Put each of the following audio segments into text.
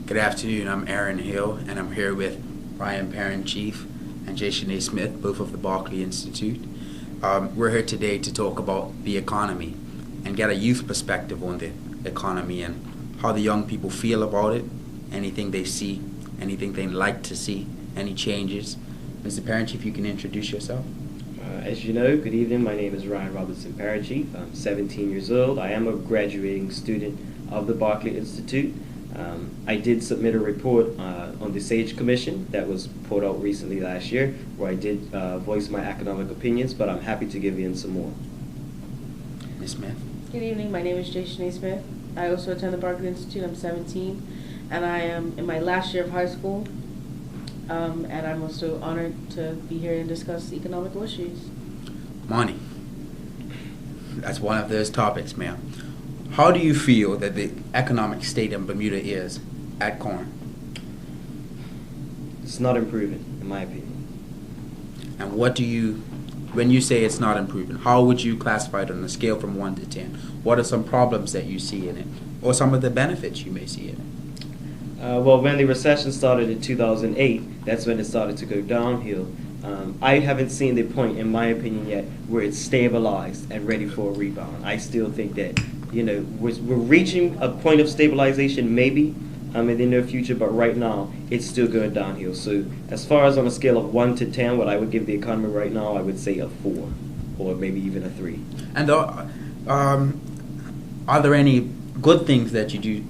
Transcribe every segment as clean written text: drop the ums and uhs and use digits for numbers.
Good afternoon. I'm Aaron Hill, and I'm here with Brian Parent Chief and Jason A. Smith, both of the Barclay Institute. We're here today to talk about the economy and get a youth perspective on the economy and how the young people feel about it, anything they see, anything they'd like to see, any changes. Mr. Parent Chief, you can introduce yourself. As you know, good evening. My name is Ryan Robertson, Parent Chief. I'm 17 years old. I am a graduating student of the Barclay Institute. I did submit a report on the SAGE Commission that was put out recently last year, where I did voice my economic opinions, but I'm happy to give you some more. Ms. Smith. Good evening. My name is Jason A. Smith. I also attend the Barclay Institute. I'm 17, and I am in my last year of high school. And I'm also honored to be here and discuss economical issues. Money. That's one of those topics, ma'am. How do you feel that the economic state in Bermuda is at current? It's not improving, in my opinion. And when you say it's not improving, how would you classify it on a scale from 1 to 10? What are some problems that you see in it, or some of the benefits you may see in it? Well, when the recession started in 2008, that's when it started to go downhill. I haven't seen the point, in my opinion, yet where it's stabilized and ready for a rebound. I still think that, we're reaching a point of stabilization maybe in the near future, but right now it's still going downhill. So as far as on a scale of 1 to 10, what I would give the economy right now, I would say a 4 or maybe even a 3. And are there any good things that you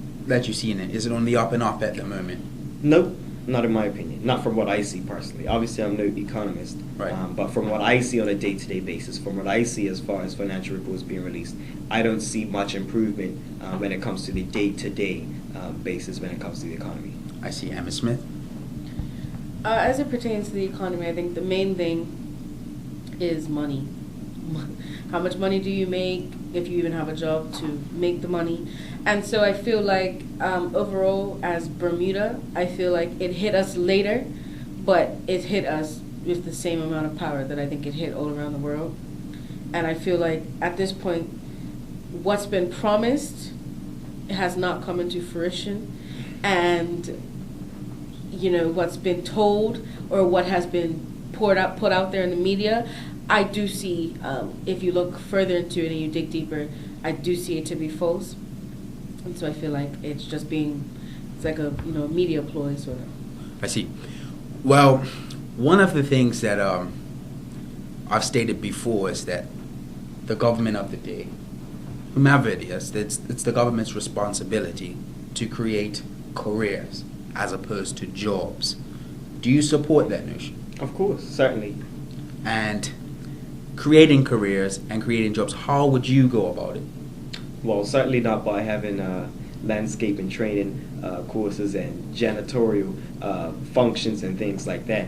see in it? Is it on the up and up at the moment? Nope, not in my opinion. Not from what I see personally. Obviously, I'm no economist, right. But from what I see on a day-to-day basis, from what I see as far as financial reports being released, I don't see much improvement when it comes to the day-to-day basis when it comes to the economy. I see. Emma Smith? As it pertains to the economy, I think the main thing is money. How much money do you make, if you even have a job to make the money? And so I feel like overall as Bermuda, I feel like it hit us later, but it hit us with the same amount of power that I think it hit all around the world. And I feel like at this point, what's been promised has not come into fruition. And, what's been told or what has been put out there in the media, I do see, if you look further into it and you dig deeper, I do see it to be false. And so I feel like it's like a media ploy sort of. I see. Well, one of the things that I've stated before is that the government of the day, whomever it is, it's the government's responsibility to create careers as opposed to jobs. Do you support that notion? Of course, certainly. And creating careers and creating jobs, how would you go about it? Well, certainly not by having landscape and training courses and janitorial functions and things like that.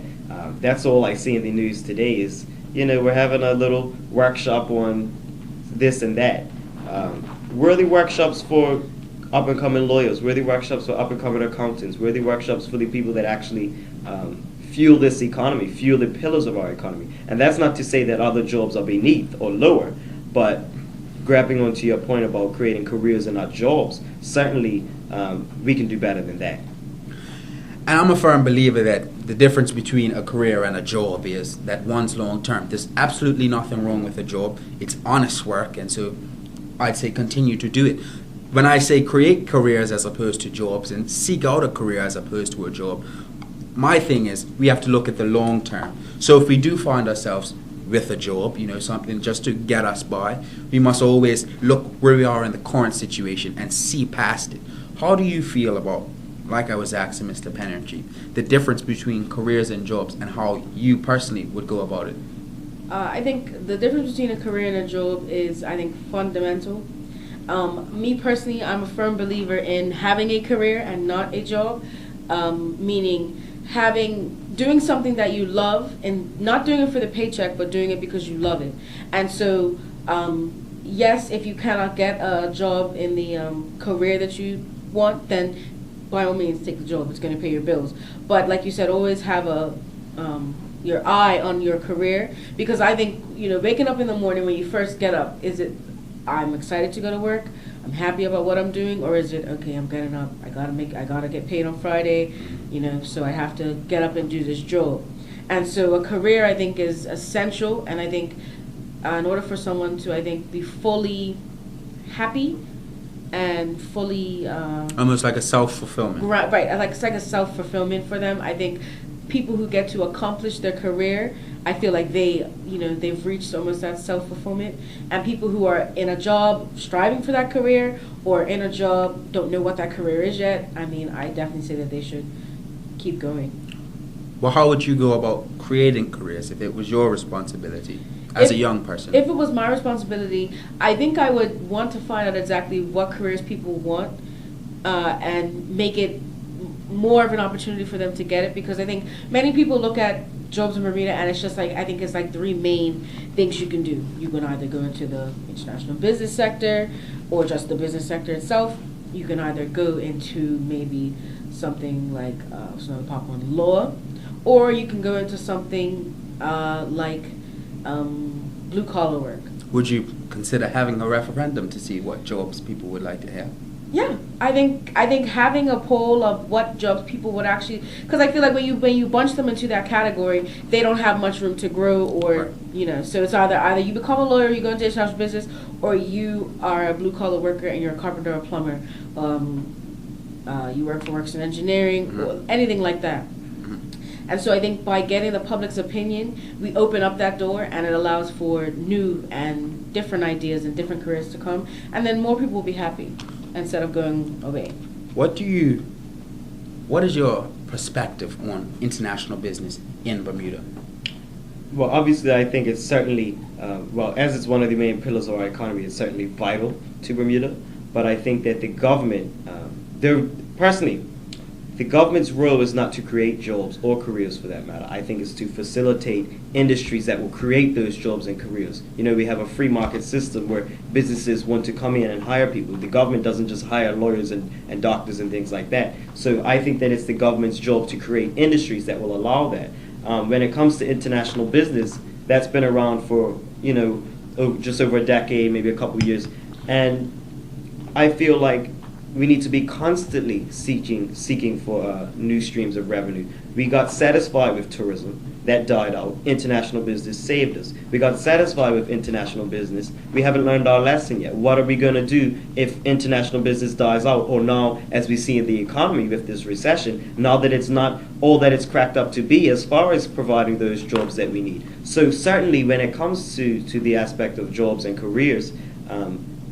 That's all I see in the news today is, we're having a little workshop on this and that. Where are the workshops for up-and-coming lawyers? Where are the workshops for up-and-coming accountants? Where are the workshops for the people that actually fuel this economy, fuel the pillars of our economy? And that's not to say that other jobs are beneath or lower, but grabbing onto your point about creating careers and not jobs, certainly we can do better than that. And I'm a firm believer that the difference between a career and a job is that one's long-term. There's absolutely nothing wrong with a job. It's honest work, and so I'd say continue to do it. When I say create careers as opposed to jobs and seek out a career as opposed to a job, my thing is we have to look at the long term. So if we do find ourselves with a job, something just to get us by, we must always look where we are in the current situation and see past it. How do you feel about, like I was asking Mr. Parent Chief, the difference between careers and jobs and how you personally would go about it? I think the difference between a career and a job is, I think, fundamental. Me personally, I'm a firm believer in having a career and not a job, meaning doing something that you love and not doing it for the paycheck, but doing it because you love it. And so, yes, if you cannot get a job in the career that you want, then by all means take the job. It's going to pay your bills. But like you said, always have your eye on your career, because I think waking up in the morning when you first get up, is it I'm excited to go to work, I'm happy about what I'm doing, or is it okay, I'm getting up, I gotta get paid on Friday, so I have to get up and do this job. And so a career, I think, is essential, and I think in order for someone to, I think, be fully happy and fully almost like a self-fulfillment. right, like it's like a self-fulfillment for them. I think people who get to accomplish their career, I feel like they've reached almost that self-fulfillment. And people who are in a job striving for that career, or in a job don't know what that career is yet, I mean, I definitely say that they should keep going. Well, how would you go about creating careers if it was your responsibility as a young person? If it was my responsibility, I think I would want to find out exactly what careers people want, and make it more of an opportunity for them to get it, because I think many people look at jobs in Bermuda and it's just like, I think it's like three main things you can do. You can either go into the international business sector or just the business sector itself. You can either go into maybe something like pop on law, or you can go into something like blue collar work. Would you consider having a referendum to see what jobs people would like to have? Yeah, I think having a poll of what jobs people would actually, because I feel like when you bunch them into that category, they don't have much room to grow, or so it's either you become a lawyer, you go into international business, or you are a blue collar worker and you're a carpenter or plumber, you work for works in engineering, or anything like that. And so I think by getting the public's opinion, we open up that door, and it allows for new and different ideas and different careers to come, and then more people will be happy instead of going away. What is your perspective on international business in Bermuda? Well, obviously, I think it's certainly, as it's one of the main pillars of our economy, it's certainly vital to Bermuda. But I think that the government, the government's role is not to create jobs or careers for that matter. I think it's to facilitate industries that will create those jobs and careers. We have a free market system where businesses want to come in and hire people. The government doesn't just hire lawyers and doctors and things like that. So I think that it's the government's job to create industries that will allow that. When it comes to international business, that's been around for, just over a decade, maybe a couple of years. And I feel like we need to be constantly seeking for new streams of revenue. We got satisfied with tourism. That died out. International business saved us. We got satisfied with international business. We haven't learned our lesson yet. What are we going to do if international business dies out? Or now, as we see in the economy with this recession, now that it's not all that it's cracked up to be as far as providing those jobs that we need. So certainly when it comes to the aspect of jobs and careers,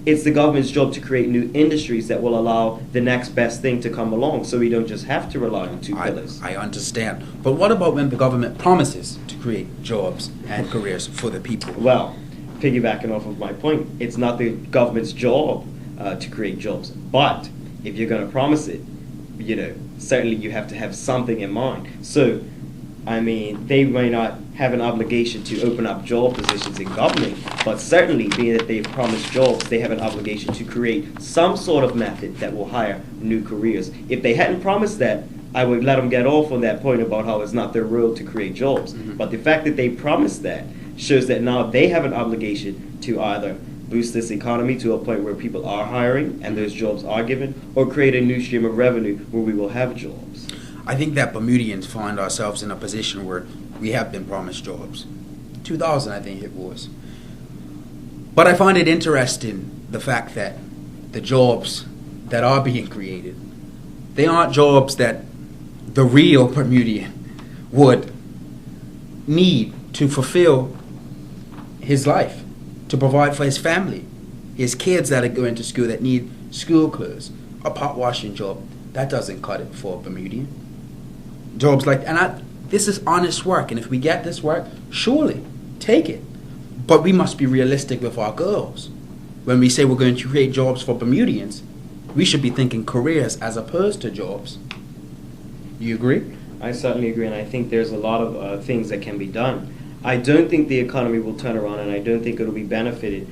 it's the government's job to create new industries that will allow the next best thing to come along, so we don't just have to rely on two pillars. I understand. But what about when the government promises to create jobs and careers for the people? Well, piggybacking off of my point, it's not the government's job to create jobs. But if you're going to promise it, certainly you have to have something in mind. So, they may not have an obligation to open up job positions in government, but certainly being that they've promised jobs, they have an obligation to create some sort of method that will hire new careers. If they hadn't promised that, I would let them get off on that point about how it's not their role to create jobs. Mm-hmm. But the fact that they promised that shows that now they have an obligation to either boost this economy to a point where people are hiring and those jobs are given, or create a new stream of revenue where we will have jobs. I think that Bermudians find ourselves in a position where we have been promised jobs. 2000, I think it was. But I find it interesting, the fact that the jobs that are being created, they aren't jobs that the real Bermudian would need to fulfill his life, to provide for his family, his kids that are going to school that need school clothes, a pot washing job. That doesn't cut it for a Bermudian. Jobs like, this is honest work, and if we get this work, surely take it. But we must be realistic with our goals. When we say we're going to create jobs for Bermudians, we should be thinking careers as opposed to jobs. You agree? I certainly agree, and I think there's a lot of things that can be done. I don't think the economy will turn around, and I don't think it'll be benefited,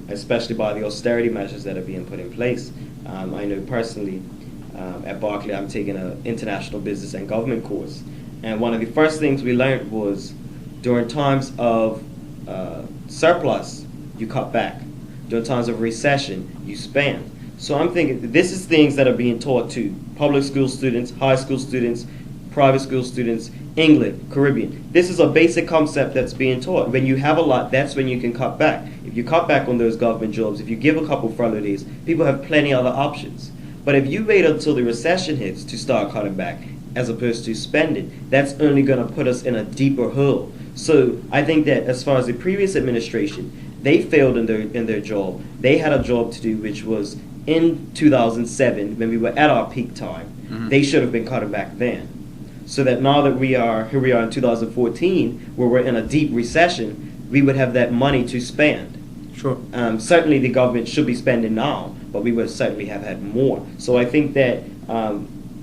especially by the austerity measures that are being put in place. I know personally, at Berkeley, I'm taking an international business and government course. And one of the first things we learned was during times of surplus, you cut back. During times of recession, you spend. So I'm thinking this is things that are being taught to public school students, high school students, private school students, England, Caribbean. This is a basic concept that's being taught. When you have a lot, that's when you can cut back. If you cut back on those government jobs, if you give a couple furlough days, people have plenty other options. But if you wait until the recession hits to start cutting back, as opposed to spending, that's only going to put us in a deeper hole. So I think that as far as the previous administration, they failed in their job. They had a job to do, which was in 2007, when we were at our peak time. They should have been cutting back then. So that now that here we are in 2014, where we're in a deep recession, we would have that money to spend. Sure. Certainly the government should be spending now, but we would certainly have had more. So I think that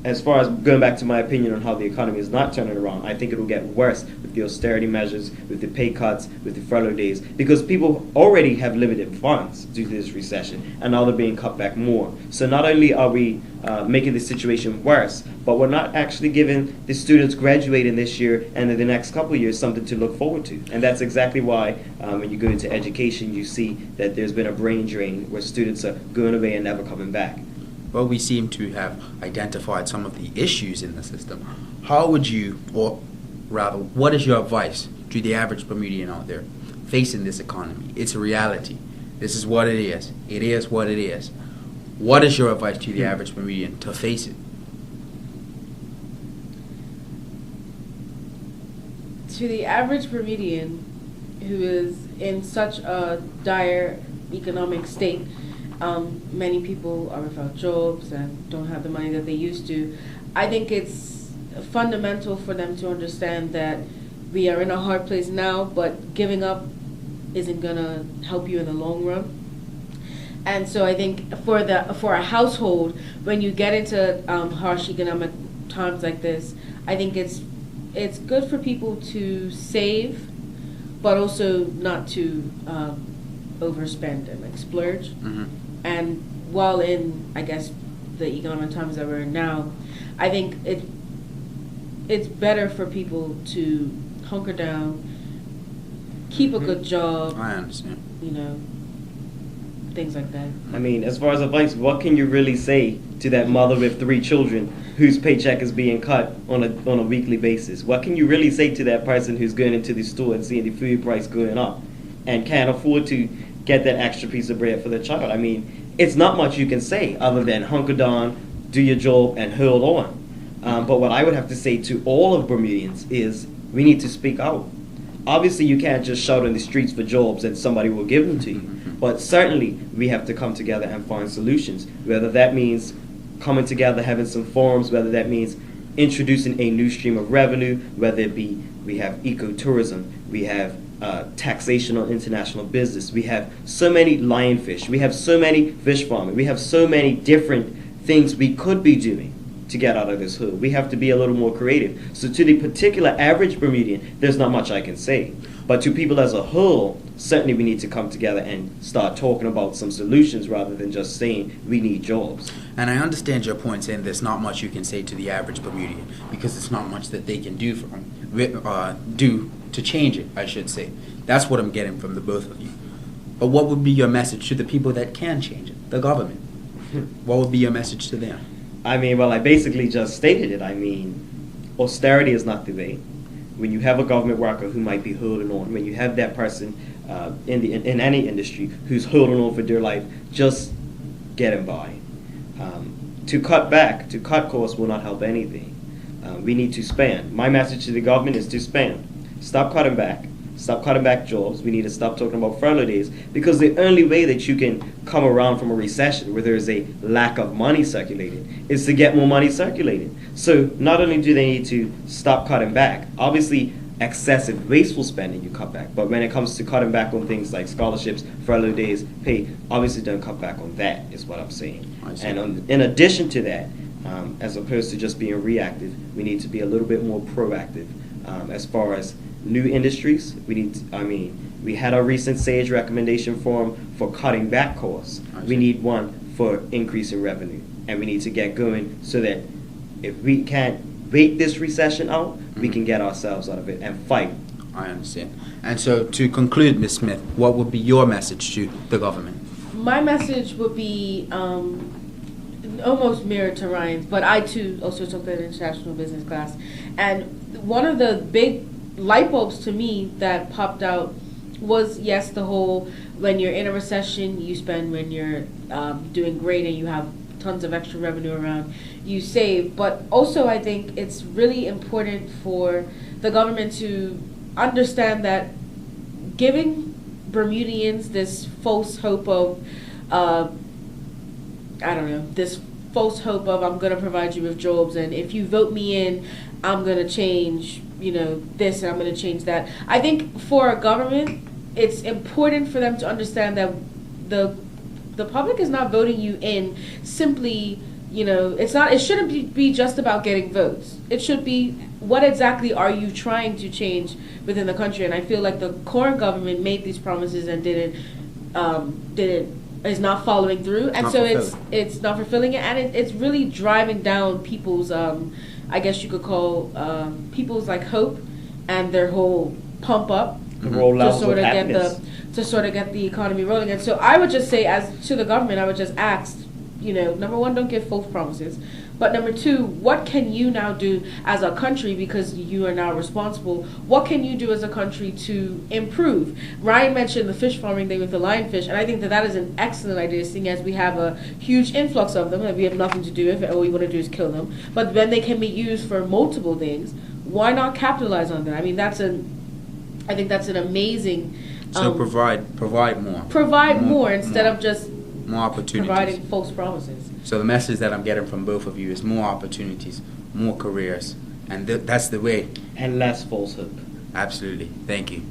as far as going back to my opinion on how the economy is not turning around, I think it will get worse with the austerity measures, with the pay cuts, with the furlough days, because people already have limited funds due to this recession, and now they're being cut back more. So not only are we making the situation worse, but we're not actually giving the students graduating this year and in the next couple of years something to look forward to. And that's exactly why when you go into education, you see that there's been a brain drain where students are going away and never coming back. Well, we seem to have identified some of the issues in the system. How would you, or rather, what is your advice to the average Bermudian out there facing this economy? It's a reality. This is what it is. It is what it is. What is your advice to the average Bermudian to face it? To the average Bermudian who is in such a dire economic state, many people are without jobs and don't have the money that they used to. I think it's fundamental for them to understand that we are in a hard place now, but giving up isn't gonna help you in the long run. And so I think for a household, when you get into harsh economic times like this, I think it's good for people to save, but also not to overspend and like splurge. Mm-hmm. And while in, I guess, the economic times that we're in now, I think it's better for people to hunker down, keep a good job. I understand. You know, things like that. I mean, as far as advice, what can you really say to that mother with 3 children whose paycheck is being cut on a weekly basis? What can you really say to that person who's going into the store and seeing the food price going up and can't afford to get that extra piece of bread for their child? I mean, it's not much you can say other than hunker down, do your job, and hold on. But what I would have to say to all of Bermudians is we need to speak out. Obviously, you can't just shout in the streets for jobs and somebody will give them to you. But certainly, we have to come together and find solutions, whether that means coming together, having some forums, whether that means introducing a new stream of revenue, whether it be we have ecotourism, we have taxation on international business, we have so many lionfish, we have so many fish farming, we have so many different things we could be doing to get out of this hole. We have to be a little more creative. So to the particular average Bermudian, there's not much I can say. But to people as a whole, certainly we need to come together and start talking about some solutions rather than just saying we need jobs. And I understand your point saying there's not much you can say to the average Bermudian because it's not much that they can do do to change it, I should say. That's what I'm getting from the both of you. But what would be your message to the people that can change it, the government? What would be your message to them? I mean, well, I basically just stated it. I mean, austerity is not the way. When you have a government worker who might be holding on, when you have that person in any industry who's holding on for dear life, just getting by. To cut costs will not help anything. We need to spend. My message to the government is to spend. Stop cutting back. Stop cutting back jobs. We need to stop talking about furlough days because the only way that you can come around from a recession where there is a lack of money circulating is to get more money circulating. So not only do they need to stop cutting back, obviously excessive wasteful spending you cut back, but when it comes to cutting back on things like scholarships, furlough days, pay, obviously don't cut back on that is what I'm saying. And in addition to that, as opposed to just being reactive, we need to be a little bit more proactive as far as new industries. We had a recent SAGE recommendation form for cutting back costs. We need one for increasing revenue, and we need to get going so that if we can't wait this recession out, we can get ourselves out of it and fight. I understand. And so to conclude, Ms. Smith, what would be your message to the government? My message would be almost mirrored to Ryan's, but I too also took the international business class. And one of the big light bulbs to me that popped out was, yes, the whole when you're in a recession, you spend; when you're doing great and you have tons of extra revenue around, you save. But also, I think it's really important for the government to understand that giving Bermudians this false hope of, this false hope of I'm going to provide you with jobs, and if you vote me in, I'm going to change, this, and I'm going to change that. I think for a government, it's important for them to understand that the public is not voting you in simply, it shouldn't be just about getting votes. It should be, what exactly are you trying to change within the country? And I feel like the current government made these promises and is not following through, and so it's not fulfilling it, and it's really driving down people's, I guess you could call people's like hope and their whole pump up to sort of get the economy rolling. And so I would just say, as to the government, I would just ask, number one, don't give false promises. But number two, what can you now do as a country, because you are now responsible, what can you do as a country to improve? Ryan mentioned the fish farming thing with the lionfish, and I think that is an excellent idea, seeing as we have a huge influx of them and we have nothing to do with it. All we want to do is kill them. But then they can be used for multiple things. Why not capitalize on that? I mean, I think that's an amazing... So provide more. Provide more instead of just more opportunities. Providing false promises. So the message that I'm getting from both of you is more opportunities, more careers, and that's the way. And less falsehood. Absolutely. Thank you.